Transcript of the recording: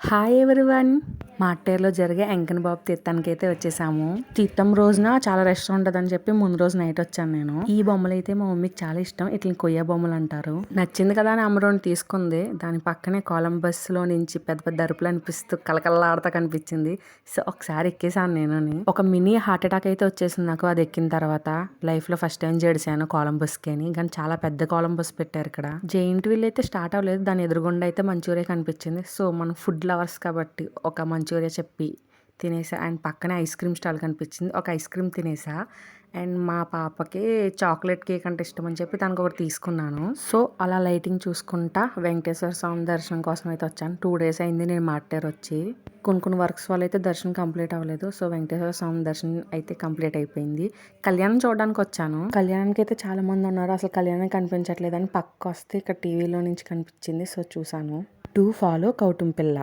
Hi everyone. మార్టేర్లో జరిగే ఎంకన్ బాబు తీర్థానికి అయితే వచ్చేసాము. తీర్థం రోజున చాలా రష్ ఉంటుందని చెప్పి ముందు రోజు నైట్ వచ్చాను నేను. ఈ బొమ్మలు అయితే మా మమ్మీకి చాలా ఇష్టం. ఇట్లా కొయ్య బొమ్మలు అంటారు. నచ్చింది కదా అని అమ్మరోని తీసుకుంది. దాని పక్కనే కొలంబస్ లో నుంచి పెద్ద పెద్ద అరుపులు అనిపిస్తూ కలకల్లాడుతా కనిపించింది. సో ఒకసారి ఎక్కేసాను నేను. ఒక మినీ హార్ట్ అటాక్ అయితే వచ్చేసింది నాకు అది ఎక్కిన తర్వాత. లైఫ్ లో ఫస్ట్ టైం జడిసాను కొలంబస్ కి అని. కానీ చాలా పెద్ద కొలంబస్ పెట్టారు ఇక్కడ. జైంట్ వీల్ అయితే స్టార్ట్ అవ్వలేదు. దాని ఎదురుగుండా అయితే మంచూరియా కనిపించింది. సో మనం ఫుడ్ లవర్స్ కాబట్టి ఒక మంచూరియా చెప్పి తినేసా. అండ్ పక్కనే ఐస్ క్రీమ్ స్టాల్ కనిపించింది. ఒక ఐస్ క్రీమ్ తినేసా. అండ్ మా పాపకి చాక్లెట్ కేక్ అంటే ఇష్టం అని చెప్పి తనకు ఒకటి తీసుకున్నాను. సో అలా లైటింగ్ చూసుకుంటా వెంకటేశ్వర స్వామి దర్శనం కోసం అయితే వచ్చాను. 2 days అయింది నేను మార్టేర్ వచ్చి. కొన్ని వర్క్స్ వల్ల అయితే దర్శనం కంప్లీట్ అవ్వలేదు. సో వెంకటేశ్వర స్వామి దర్శనం అయితే కంప్లీట్ అయిపోయింది. కళ్యాణం చూడడానికి వచ్చాను. కళ్యాణానికి అయితే చాలా మంది ఉన్నారు. అసలు కళ్యాణం కనిపించట్లేదని పక్క వస్తే ఇక్కడ టీవీలో నుంచి కనిపించింది. సో చూసాను. 2 follow కౌటుంపిల్ల.